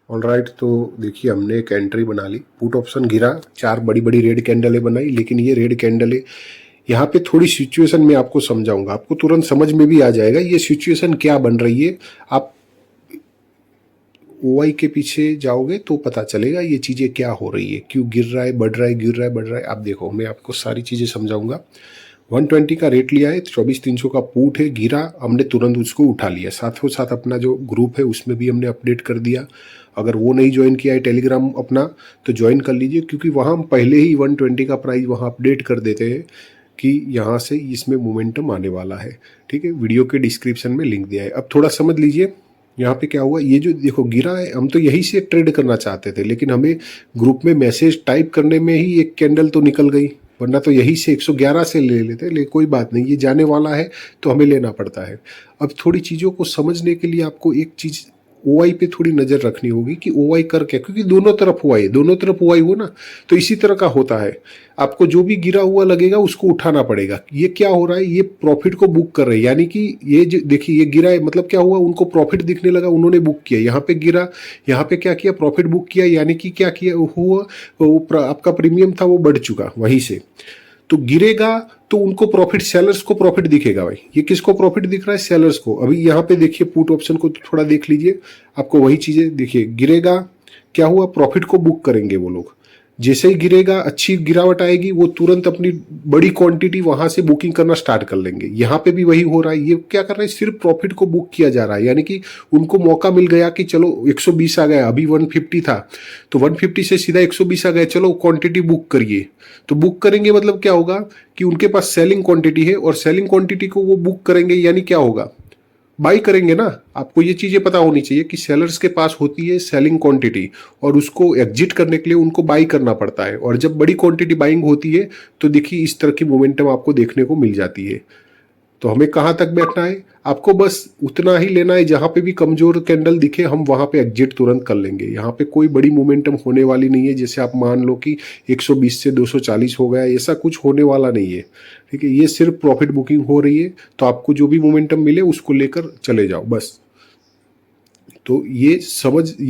Alright, तो देखिए हमने एक एंट्री बना ली, पुट ऑप्शन गिरा, 4 बड़ी बड़ी रेड कैंडलें बनाई, लेकिन ये रेड कैंडलें यहाँ पे थोड़ी सिचुएशन में आपको समझाऊंगा, आपको तुरंत समझ में भी आ जाएगा ये सिचुएशन क्या बन रही है। आप ओवाई के पीछे जाओगे तो पता चलेगा ये चीज़ें क्या हो रही है, क्यों गिर रहा है, बढ़ रहा है, गिर रहा है, बढ़ रहा है। आप देखो, मैं आपको सारी चीज़ें समझाऊंगा। 120 का रेट लिया है, 24,300 का पुट है, गिरा, हमने तुरंत उसको उठा लिया। साथों साथ अपना जो ग्रुप है उसमें भी हमने अपडेट कर दिया। अगर वो नहीं ज्वाइन किया है टेलीग्राम अपना, तो ज्वाइन कर लीजिए, क्योंकि वहाँ हम पहले ही 120 का प्राइस वहाँ अपडेट कर देते हैं कि यहाँ से इसमें मोमेंटम आने वाला है। ठीक है, वीडियो के डिस्क्रिप्शन में लिंक दिया है। अब थोड़ा समझ लीजिए यहाँ पे क्या हुआ। ये जो देखो गिरा है, हम तो यही से ट्रेड करना चाहते थे, लेकिन हमें ग्रुप में मैसेज टाइप करने में ही एक कैंडल तो निकल गई, वरना तो यही से 111 से ले लेते। लेकिन कोई बात नहीं, ये जाने वाला है तो हमें लेना पड़ता है। अब थोड़ी चीज़ों को समझने के लिए आपको एक चीज़ ओवाई पे थोड़ी नज़र रखनी होगी कि ओवाई कर क्या, क्योंकि दोनों तरफ ओवाई, दोनों तरफ ओवाई हो ना, तो इसी तरह का होता है। आपको जो भी गिरा हुआ लगेगा उसको उठाना पड़ेगा। ये क्या हो रहा है, ये प्रॉफिट को बुक कर रहे हैं, यानी कि ये जो देखिए ये गिरा है, मतलब क्या हुआ, उनको प्रॉफिट दिखने लगा, उन्होंने बुक किया। यहाँ पे गिरा, यहाँ पे क्या किया, प्रॉफिट बुक किया, यानी कि क्या किया हुआ, आपका प्रीमियम था वो बढ़ चुका वहीं से। तो गिरेगा तो उनको प्रॉफिट, सेलर्स को प्रॉफिट दिखेगा भाई। ये किसको प्रॉफिट दिख रहा है, सेलर्स को। अभी यहाँ पे देखिए पुट ऑप्शन को थोड़ा देख लीजिए, आपको वही चीजें देखिए। गिरेगा, क्या हुआ, प्रॉफिट को बुक करेंगे वो लोग। जैसे ही गिरेगा, अच्छी गिरावट आएगी, वो तुरंत अपनी बड़ी क्वांटिटी वहां से बुकिंग करना स्टार्ट कर लेंगे। यहाँ पे भी वही हो रहा है। ये क्या कर रहे हैं, सिर्फ प्रॉफिट को बुक किया जा रहा है, यानी कि उनको मौका मिल गया कि चलो 120 आ गया, अभी 150 था तो 150 से सीधा 120 आ गया, चलो क्वांटिटी बुक करिए। तो बुक करेंगे मतलब क्या होगा कि उनके पास सेलिंग क्वांटिटी है, और सेलिंग क्वांटिटी को वो बुक करेंगे, यानी क्या होगा, बाई करेंगे ना। आपको ये चीजें पता होनी चाहिए कि सेलर्स के पास होती है सेलिंग क्वांटिटी, और उसको एग्जिट करने के लिए उनको बाई करना पड़ता है। और जब बड़ी क्वांटिटी बाइंग होती है तो देखिए इस तरह की मोमेंटम आपको देखने को मिल जाती है। तो हमें कहाँ तक बैठना है, आपको बस उतना ही लेना है, जहां पे भी कमजोर कैंडल दिखे हम वहां पे एग्जिट तुरंत कर लेंगे। यहाँ पे कोई बड़ी मोमेंटम होने वाली नहीं है, जैसे आप मान लो कि 120 से 240 हो गया, ऐसा कुछ होने वाला नहीं है। ठीक है, ये सिर्फ प्रॉफिट बुकिंग हो रही है, तो आपको जो भी मोमेंटम मिले उसको लेकर चले जाओ बस। तो ये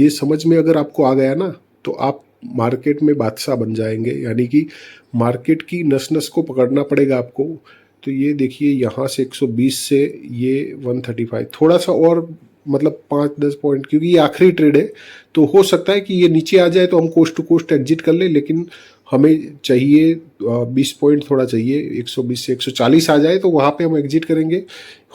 समझ में अगर आपको आ गया ना, तो आप मार्केट में बादशाह बन जाएंगे, यानी कि मार्केट की नस नस को पकड़ना पड़ेगा आपको। तो ये देखिए यहाँ से 120 से ये 135, थोड़ा सा और मतलब 5-10 पॉइंट, क्योंकि ये आखिरी ट्रेड है, तो हो सकता है कि ये नीचे आ जाए तो हम कोस्ट टू कोस्ट एग्जिट कर ले, लेकिन हमें चाहिए 20 पॉइंट थोड़ा चाहिए, 120 से 140 आ जाए तो वहाँ पे हम एग्जिट करेंगे।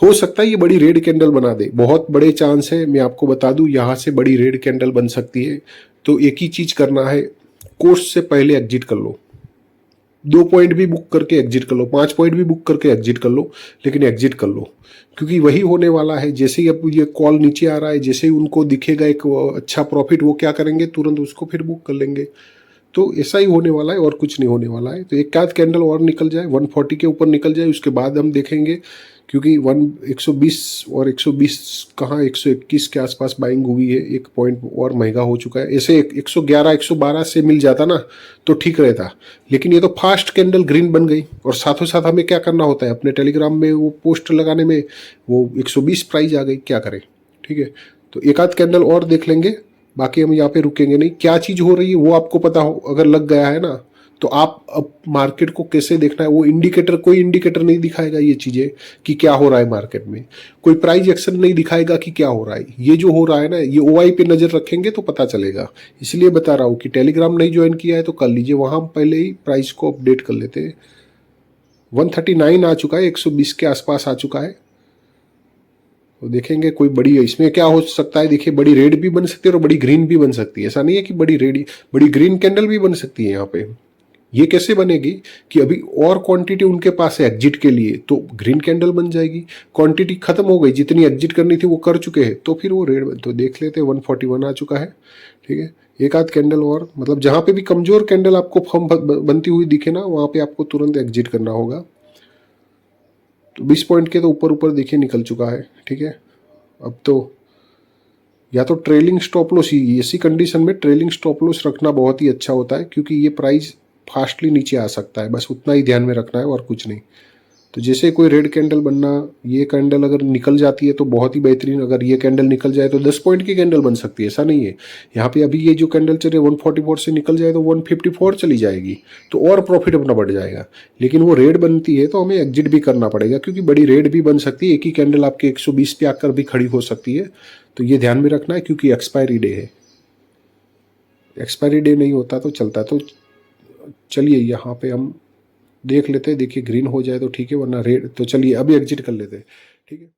हो सकता है ये बड़ी रेड कैंडल बना दे, बहुत बड़े चांस है, मैं आपको बता दूं यहाँ से बड़ी रेड कैंडल बन सकती है। तो एक ही चीज करना है, कोस्ट से पहले एग्जिट कर लो। 2 पॉइंट भी बुक करके एग्जिट कर लो, 5 पॉइंट भी बुक करके एग्जिट कर लो, लेकिन एग्जिट कर लो, क्योंकि वही होने वाला है। जैसे ही अब ये कॉल नीचे आ रहा है, जैसे ही उनको दिखेगा एक अच्छा प्रॉफिट, वो क्या करेंगे, तुरंत उसको फिर बुक कर लेंगे। तो ऐसा ही होने वाला है और कुछ नहीं होने वाला है। तो एक आध कैंडल और निकल जाए, 140 के ऊपर निकल जाए, उसके बाद हम देखेंगे, क्योंकि 120 और 120 कहाँ 121 के आसपास बाइंग हुई है, एक पॉइंट और महंगा हो चुका है। ऐसे 111 112 से मिल जाता ना तो ठीक रहता, लेकिन ये तो फास्ट कैंडल ग्रीन बन गई। और साथों साथ हमें क्या करना होता है, अपने टेलीग्राम में वो पोस्ट लगाने में वो 120 प्राइस आ गई, क्या करें। ठीक है, तो एक आध कैंडल और देख लेंगे, बाकी हम यहाँ पे रुकेंगे नहीं। क्या चीज हो रही है वो आपको पता हो, अगर लग गया है ना, तो आप अब मार्केट को कैसे देखना है, वो इंडिकेटर, कोई इंडिकेटर नहीं दिखाएगा ये चीजें कि क्या हो रहा है मार्केट में, कोई प्राइस एक्शन नहीं दिखाएगा कि क्या हो रहा है। ये जो हो रहा है ना, ये ओआई पे नजर रखेंगे तो पता चलेगा। इसलिए बता रहा हूँ कि टेलीग्राम नहीं ज्वाइन किया है तो कर लीजिए, वहां पहले ही प्राइस को अपडेट कर लेते हैं। 139 आ चुका है, 120 के आसपास आ चुका है। तो देखेंगे कोई बड़ी है इसमें क्या हो सकता है। देखिए बड़ी रेड भी बन सकती है और बड़ी ग्रीन भी बन सकती है, ऐसा नहीं है कि बड़ी रेड, बड़ी ग्रीन कैंडल भी बन सकती है यहाँ पे। ये कैसे बनेगी कि अभी और क्वांटिटी उनके पास है एग्जिट के लिए, तो ग्रीन कैंडल बन जाएगी। क्वांटिटी खत्म हो गई, जितनी एग्जिट करनी थी वो कर चुके हैं, तो फिर वो रेड बन। तो देख लेते हैं, 141 आ चुका है। ठीक है, एक आध कैंडल और, मतलब जहां पे भी कमजोर कैंडल आपको फर्म बनती हुई दिखे ना, वहां पे आपको तुरंत एग्जिट करना होगा। तो 20 पॉइंट के तो ऊपर ऊपर देखिए निकल चुका है। ठीक है, अब तो या तो ट्रेलिंग स्टॉप लॉस ही, ऐसी कंडीशन में ट्रेलिंग स्टॉप लॉस रखना बहुत ही अच्छा होता है, क्योंकि ये प्राइस फास्टली नीचे आ सकता है, बस उतना ही ध्यान में रखना है और कुछ नहीं। तो जैसे कोई रेड कैंडल बनना, ये कैंडल अगर निकल जाती है तो बहुत ही बेहतरीन, अगर ये कैंडल निकल जाए तो 10 पॉइंट की कैंडल बन सकती है, ऐसा नहीं है। यहाँ पे अभी ये जो कैंडल चल रही है 144 से निकल जाए तो 154 चली जाएगी, तो और प्रॉफिट अपना बढ़ जाएगा। लेकिन वो रेड बनती है तो हमें एग्जिट भी करना पड़ेगा, क्योंकि बड़ी रेड भी बन सकती है, एक ही कैंडल आपके 120 पे आकर भी खड़ी हो सकती है। तो ये ध्यान में रखना है, क्योंकि एक्सपायरी डे है, एक्सपायरी डे नहीं होता तो चलता। तो चलिए यहाँ पे हम देख लेते हैं, देखिए ग्रीन हो जाए तो ठीक है, वरना रेड, तो चलिए अभी एग्जिट कर लेते हैं, ठीक है।